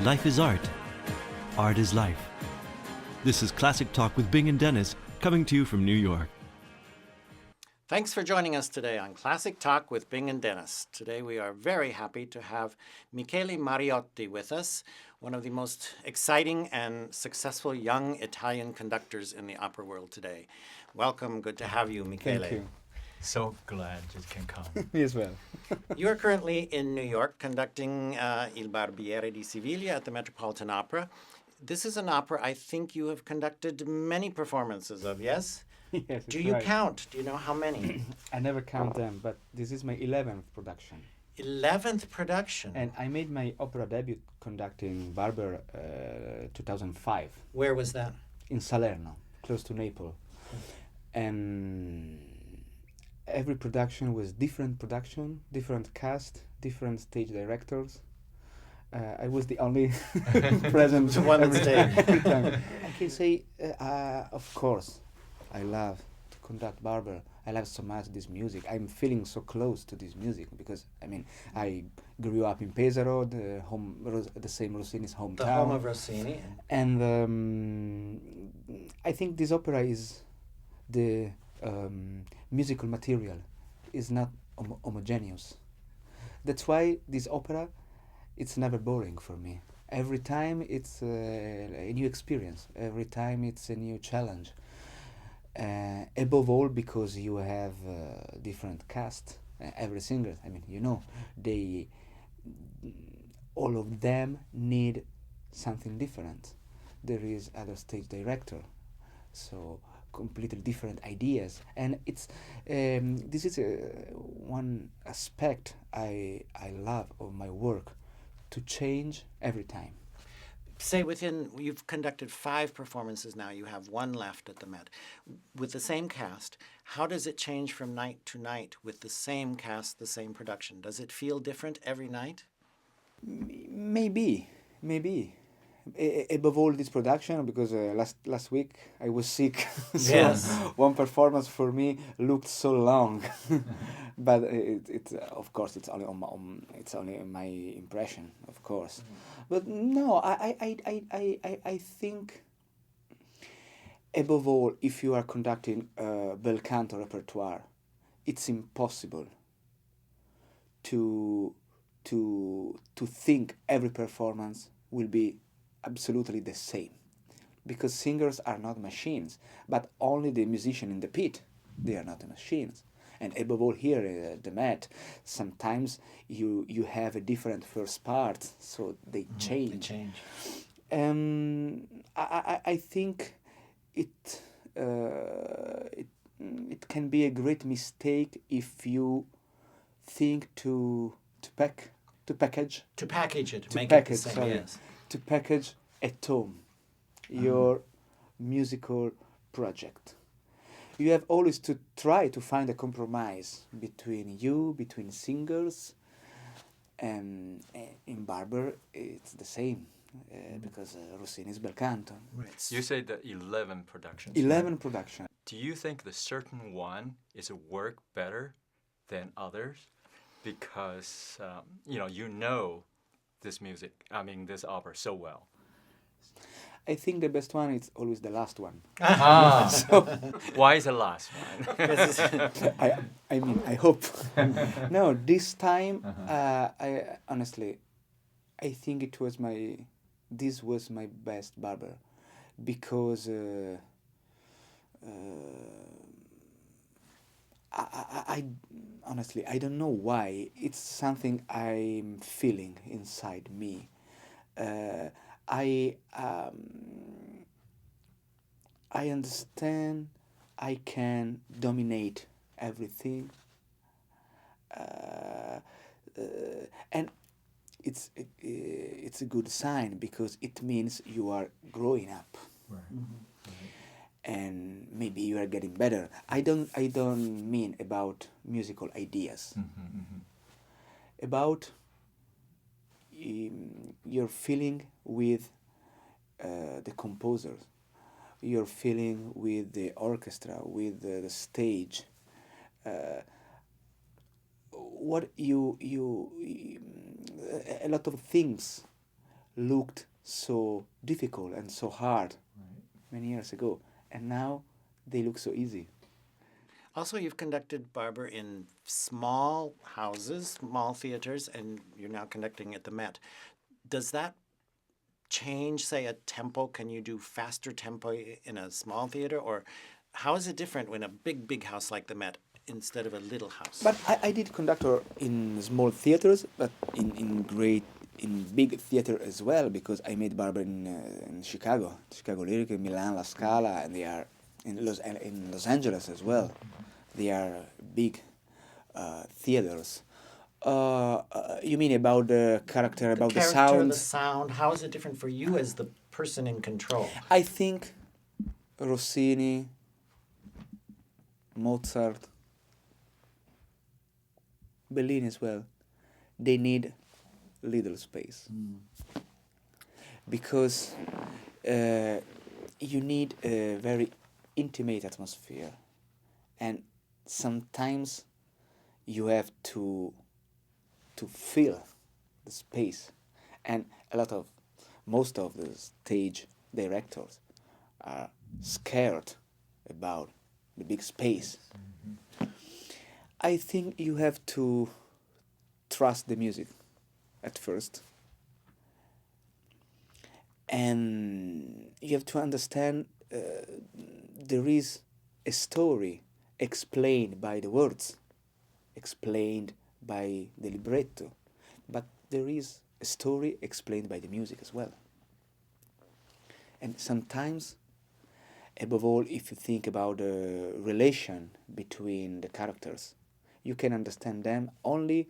Life is art. Art is life. This is Classic Talk with Bing and Dennis, coming to you from New York. Thanks for joining us today on Classic Talk with Bing and Dennis. Today we are very happy to have Michele Mariotti with us, one of the most exciting and successful young Italian conductors in the opera world today. Welcome, good to have you, Michele. Thank you. So glad you can come. Me as well. You are currently in New York conducting Il Barbiere di Siviglia at the Metropolitan Opera. This is an opera I think you have conducted many performances of, yes? Yes, Do it's you right. count? Do you know how many? I never count them, but this is my 11th production. 11th production. And I made my opera debut conducting Barber 2005 Where was that? in Salerno, close to Naples. And every production was different production, different cast, different stage directors. I was the only present The one that stayed. every time. I can say, of course, I love to conduct Barber. I love so much this music. I'm feeling so close to this music because, I mean, I grew up in Pesaro, the same Rossini's hometown. The home of Rossini. And I think this opera is the musical material is not homogeneous. That's why this opera, it's never boring for me. Every time it's a new experience. Every time it's a new challenge. Above all, because you have different cast. Every singer, I mean, you know, all of them need something different. There is other stage director, so completely different ideas, and it's this is one aspect I love of my work, to change every time. Say you've conducted 5 performances now, you have 1 left at the Met. With the same cast, how does it change from night to night with the same cast, the same production? Does it feel different every night? Maybe. Above all, this production, because last week I was sick, so Yes. one performance for me looked so long, but it of course it's only it's only my impression, of course. But no, I think above all, if you are conducting a bel canto repertoire, it's impossible to think every performance will be absolutely the same, because singers are not machines, but only the musician in the pit, they are not machines. And above all, here at the Met, sometimes you have a different first part, so they change. They change. I think it can be a great mistake if you think to package To package it, To make it the package, same, sorry. yes. to package at home your musical project. You have always to try to find a compromise between singers, and in Barber it's the same, because Rossini's bel canto. Right. You say the 11 productions. 11 right? production. Do you think the certain one is a work better than others? Because, you know this music, this opera so well. I think the best one is always the last one. Why is the last one? I mean, I hope. No, this time, I honestly, I think this was my best Barber, because I honestly, I don't know why. It's something I'm feeling inside me. I understand I can dominate everything, and it's a good sign, because it means you are growing up. Right. And maybe you are getting better. I don't mean about musical ideas. About your feeling with the composers, your feeling with the orchestra, with the stage. What you a lot of things looked so difficult and so hard many years ago, and now they look so easy. Also, you've conducted, Barber, in small houses, small theaters, and you're now conducting at the Met. Does that change, say, a tempo? Can you do faster tempo in a small theater? Or how is it different when a big house like the Met instead of a little house? But I did conductor in small theaters, but in big theater as well, because I made Barber in Chicago Lyric, in Milan, La Scala, and they are in Los Angeles as well. They are big theaters. You mean about the character, about the Character, the sound? sound. How is it different for you as the person in control? I think Rossini, Mozart, Bellini as well, they need little space. Because you need a very intimate atmosphere, and sometimes you have to fill the space, and most of the stage directors are scared about the big space. I think you have to trust the music at first, and you have to understand there is a story explained by the words, explained by the libretto, but there is a story explained by the music as well. And sometimes, above all, if you think about the relation between the characters, you can understand them only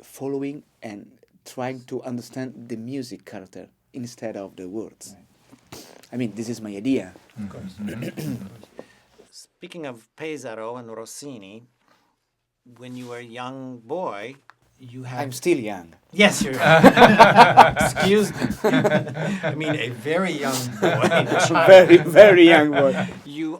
following and trying to understand the music character instead of the words. I mean, this is my idea. Of course. Speaking of Pesaro and Rossini, when you were a young boy, you had... I'm still young. Yes, you're... Excuse me. I mean, a very young boy. Very, very young boy. You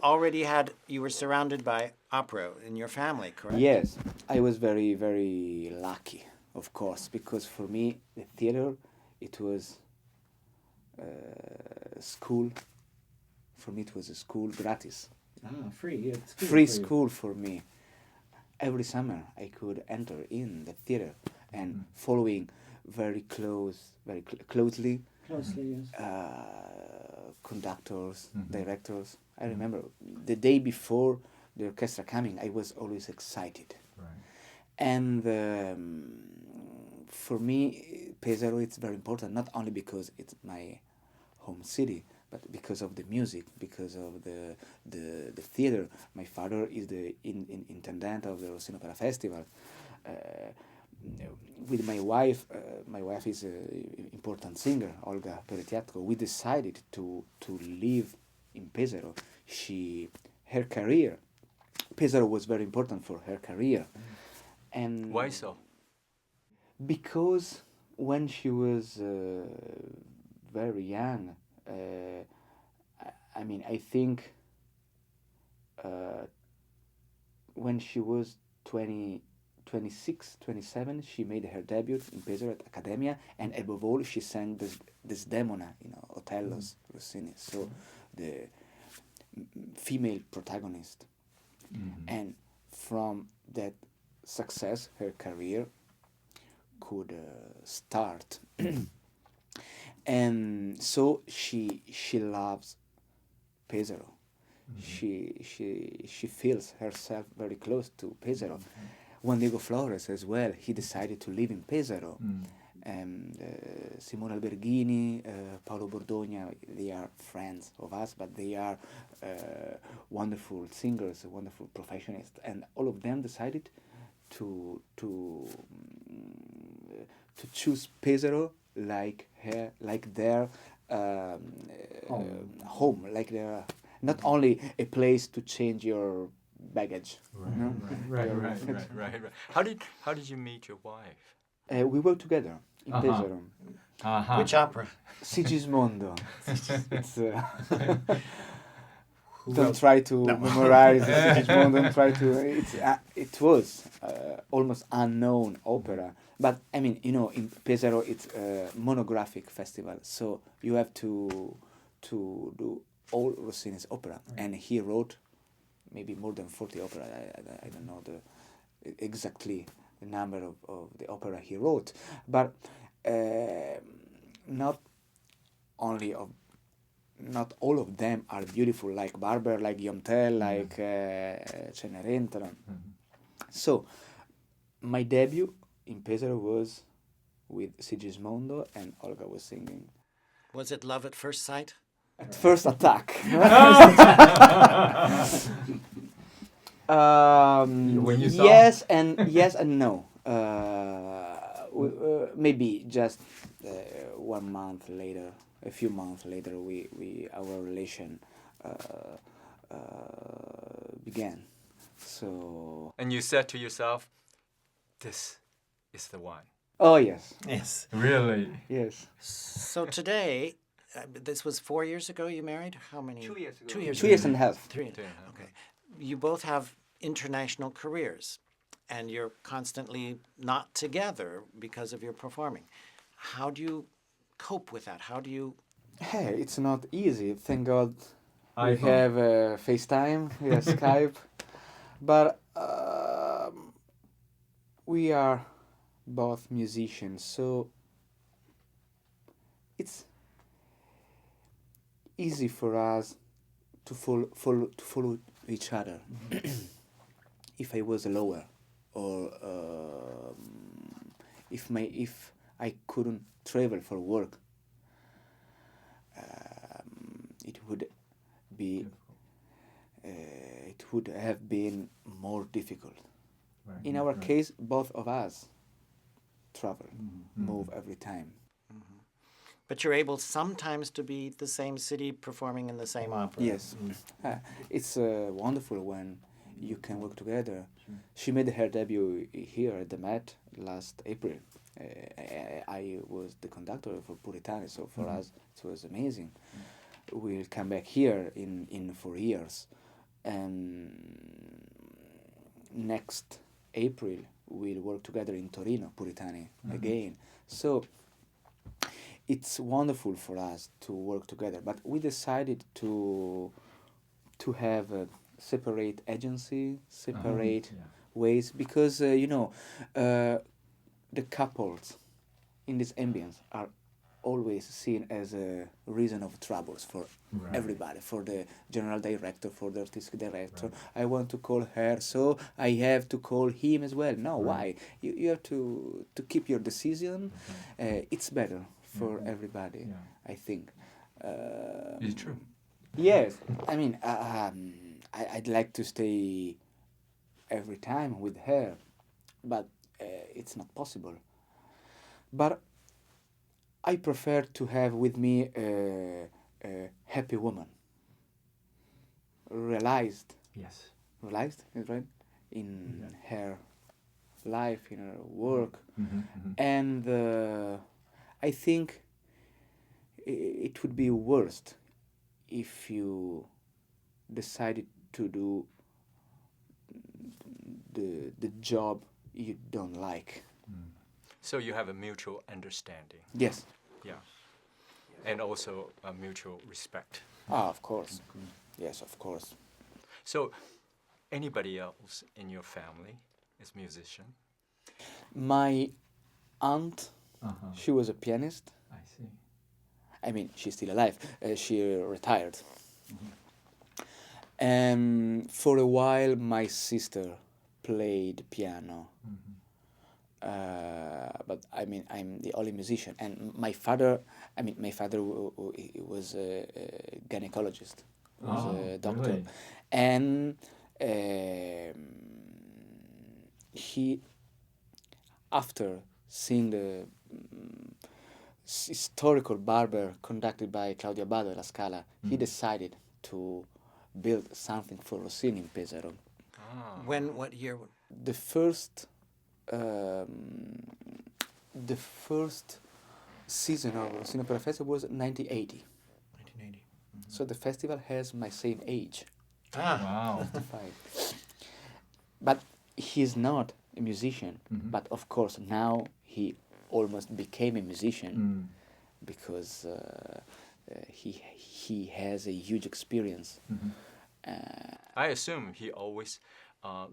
were surrounded by opera in your family, correct? Yes, I was very, very lucky, of course, because for me, the theater, it was school. For me, it was a school gratis. Free. Free school for me. Every summer, I could enter in the theater and following very closely Closely, yes. Conductors, directors. I remember the day before the orchestra coming, I was always excited. And for me, Pesaro, it's very important, not only because it's my home city, but because of the music, because of the theater. My father is the intendant of the Rossini Opera Festival. With my wife is an important singer, Olga Peretiatko. We decided to live in Pesaro. Her career, Pesaro was very important for her career. And Why so? because when she was very young, I think when she was 26, 27, she made her debut in Pesaro at Accademia, and above all, she sang Desdemona, Othello's Rossini. So the female protagonist. And from that success, her career could start. And so she loves Pesaro. She feels herself very close to Pesaro. Juan Diego Flores as well, he decided to live in Pesaro. And Simone Alberghini, Paolo Bordogna, they are friends of us, but they are wonderful singers, wonderful professionals, and all of them decided to choose Pesaro like their home, like their, not only a place to change your baggage. Right. How did you meet your wife? We were together in Pesaro. Which opera? Sigismondo. It's, Don't try to memorize Sigismondo. Don't try to. It was almost unknown opera, but I mean, you know, in Pesaro it's a monographic festival, so you have to do all Rossini's opera, and he wrote maybe more than 40 opera. I don't know exactly the number of the opera he wrote, but not only of. Not all of them are beautiful, like Barber, like Guillaume Tell, like Cenerentola. So, my debut in Pesaro was with Sigismondo, and Olga was singing. Was it love at first sight? At first attack. When you saw- yes and no. Maybe just 1 month later, a few months later, our relation began. So. And you said to yourself, this is the one. Oh yes, Yes. Really? yes. So today, this was 4 years ago you married? How many? 2 years ago. 2 years 2 ago. years and a half. 3. Okay. You both have international careers, and you're constantly not together because of your performing. How do you cope with that? How do you? Hey, it's not easy. Thank God we iPhone. have FaceTime, we have Skype, but we are both musicians, so it's easy for us to follow each other. If I was lower, or if I couldn't travel for work, it would have been more difficult. Right. In our case, both of us travel, move every time. But you're able sometimes to be the same city performing in the same opera. Yes, it's wonderful when you can work together. She made her debut here at the Met last April. I was the conductor for Puritani, so for us it was amazing. We'll come back here in 4 years, and next April we'll work together in Torino, Puritani again. So it's wonderful for us to work together, but we decided to have a separate agency, separate ways, because the couples in this ambience are always seen as a reason of troubles for everybody, for the general director, for the artistic director. I want to call her, so I have to call him as well. No, why? You have to keep your decision. It's better for everybody, I think. It's true. Yes, I mean, I'd like to stay every time with her, but it's not possible. But I prefer to have with me a happy woman, realized, Yes. is right, in her life, in her work, and I think it would be worst if you decided to do the job you don't like. So you have a mutual understanding. Yes. Yeah. And also a mutual respect. Of course. Yes, of course. So anybody else in your family is musician? My aunt, she was a pianist. I see. I mean, she's still alive. She retired. And for a while, my sister played piano. But I mean, I'm the only musician. And my father was a gynecologist, was a doctor. really? And he, after seeing the historical Barber conducted by Claudio Abbado at La Scala, he decided to build something for Rossini in Pesaro. What year? The first season of Rossini Opera Festival was 1980. 1980. So the festival has my same age. Ah, Wow. 65. But he's not a musician. But of course, now he almost became a musician because he has a huge experience. I assume he always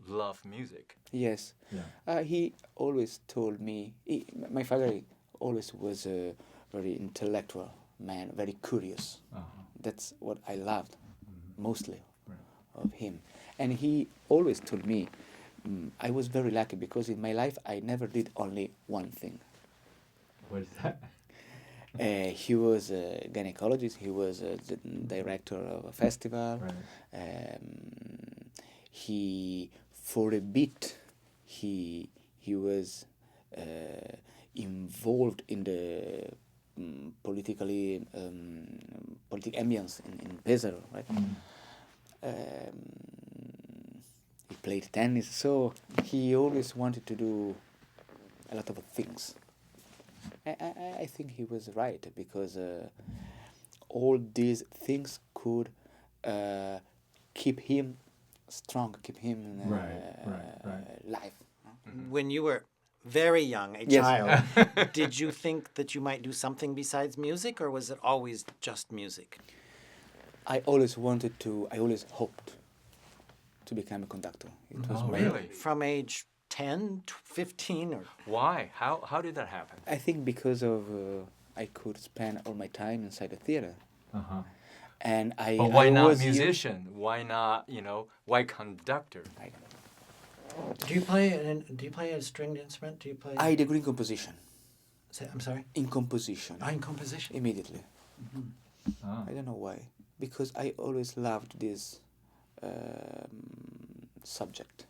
loved music. Yes. Yeah. He always told me, my father always was a very intellectual man, very curious. That's what I loved mostly of him. And he always told me, I was very lucky because in my life I never did only one thing. What is that? He was a gynecologist, he was the director of a festival. He, for a bit, he was involved in the political ambience in Pesaro, right? He played tennis, so he always wanted to do a lot of things. I think he was right because all these things could keep him strong, keep him alive. when you were very young, a Yes. child, did you think that you might do something besides music, or was it always just music? I always hoped to become a conductor. It was my, Really? From age 10, 15, or Why? How did that happen? I think because of I could spend all my time inside the theater, and But why I not was musician? Why not, why conductor? do you play a stringed instrument? Do you play? I degree in composition. I'm sorry. In composition. In composition. Immediately. Ah. I don't know why. Because I always loved this subject.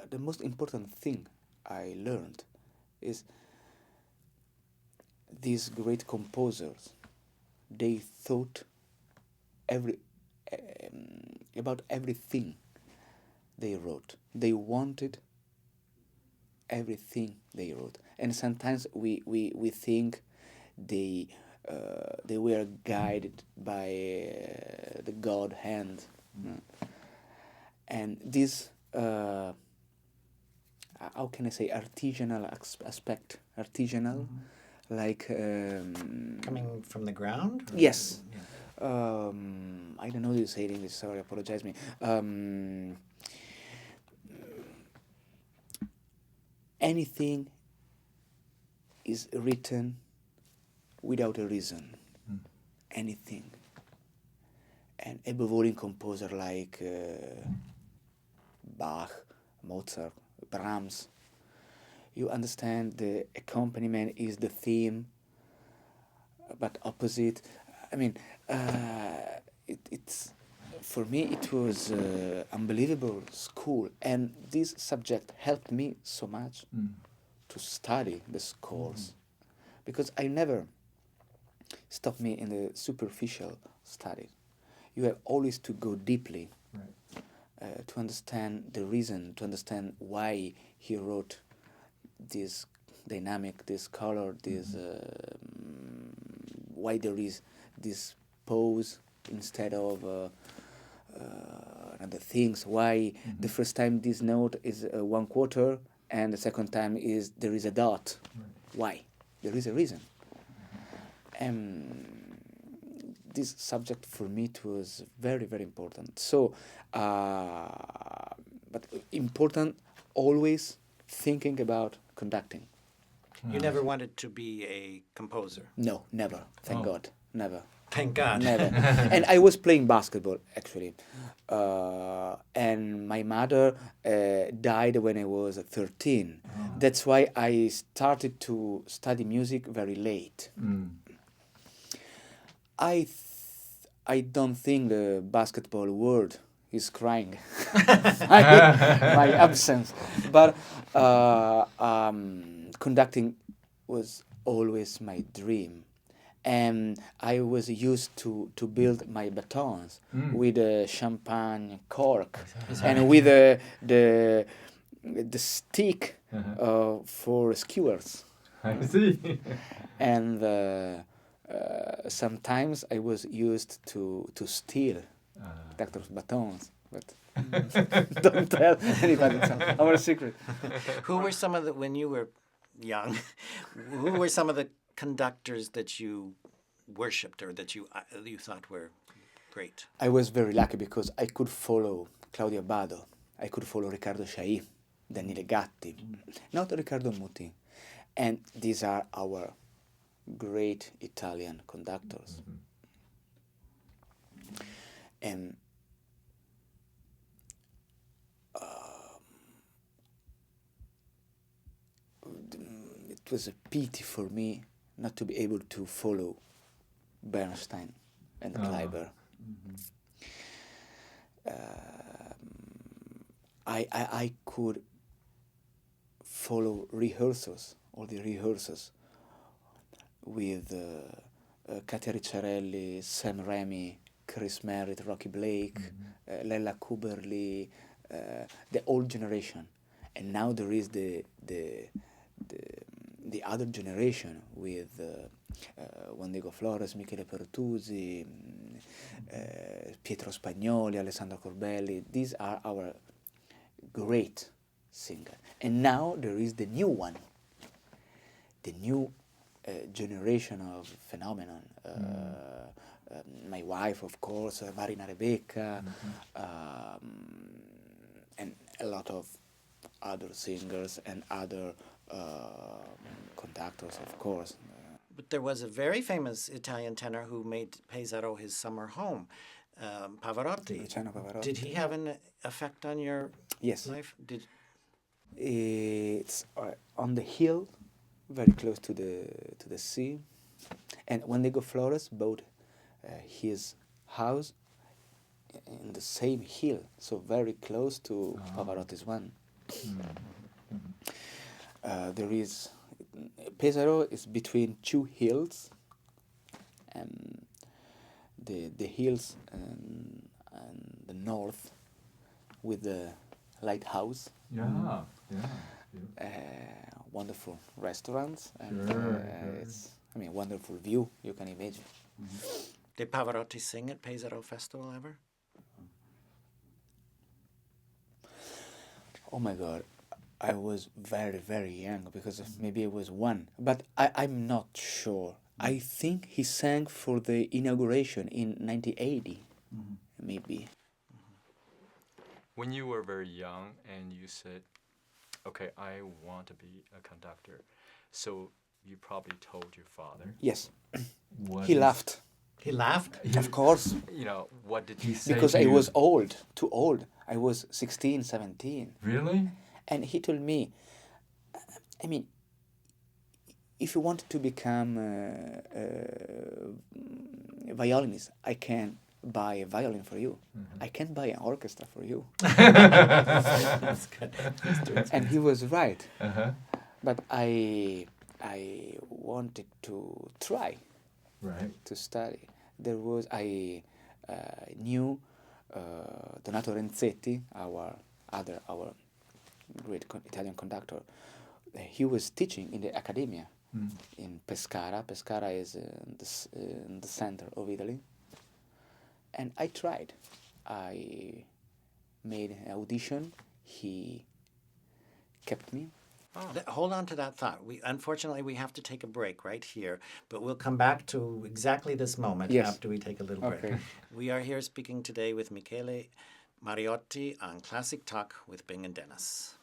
The most important thing I learned is these great composers, they thought about everything they wrote. They wanted everything they wrote, and sometimes we think they were guided by the God hand, and this how can I say artisanal aspect, like Coming from the ground? Or- yes. Yeah. I don't know how to say it in English. Sorry, apologize me. Anything is written without a reason. Anything. And a Bavarian composer like Bach, Mozart, Brahms, you understand the accompaniment is the theme, but opposite. I mean, it's for me it was unbelievable school, and this subject helped me so much to study the scores, because I never stopped me in the superficial study. You have always to go deeply to understand the reason, to understand why he wrote this dynamic, this color, this why there is this pose instead of other things. Why the first time this note is 1/4 and the second time is there is a dot. Why? There is a reason. This subject for me it was very, very important. So, but important always thinking about conducting. You never wanted to be a composer. No, never. Thank God, never. Thank God. Never. And I was playing basketball actually, and my mother died when I was 13. That's why I started to study music very late. I don't think the basketball world is crying my absence, but conducting was always my dream. And I was used to build my batons with a champagne cork and with the stick for skewers. I see. And sometimes I was used to steal doctor's batons, but don't tell anybody. It's our secret. Who were some of the, when you were young, who were some of the conductors that you worshipped or that you thought were great? I was very lucky because I could follow Claudio Abbado, I could follow Riccardo Chailly, Daniele Gatti, not Riccardo Muti. And these are our great Italian conductors. And it was a pity for me not to be able to follow Bernstein and Kleiber. I could follow rehearsals, all the rehearsals with Katia Ricciarelli, Sam Raimi, Chris Merritt, Rocky Blake, Lella Kuberly, the old generation. And now there is the other generation with Juan Diego Flores, Michele Pertusi, Pietro Spagnoli, Alessandro Corbelli. These are our great singers. And now there is the new one, the new generation of phenomenon. My wife, of course, Marina Rebecca, and a lot of other singers and other conductors, of course. But there was a very famous Italian tenor who made Pesaro his summer home, Pavarotti. Luciano Pavarotti. Did he have an effect on your Yes. life? It's on the hill, very close to the sea. And Juan Diego Flores bought his house in the same hill, so very close to Pavarotti's one. There is Pesaro is between two hills, and the hills and the north with the lighthouse. Wonderful restaurants and it's wonderful view you can imagine. Did Pavarotti sing at Pesaro Festival ever? Oh my God, I was very, very young because maybe I was one, but I'm not sure. I think he sang for the inauguration in 1980, maybe. When you were very young and you said, okay, I want to be a conductor, so you probably told your father. Yes, he laughed. He laughed? Of course, What did he say? because to I you? was old, too old. I was 16, 17. Really? And he told me, if you want to become a violinist, I can buy a violin for you. I can't buy an orchestra for you. That's good. And he was right. Uh-huh. But I wanted to try Right. to study. I knew Donato Renzetti, our great Italian conductor. He was teaching in the Accademia in Pescara. Pescara is in the center of Italy. And I tried. I made an audition. He kept me. Hold on to that thought. Unfortunately, we have to take a break right here, but we'll come back to exactly this moment Yes. after we take a little break. Okay. We are here speaking today with Michele Mariotti on Classic Talk with Bing and Dennis.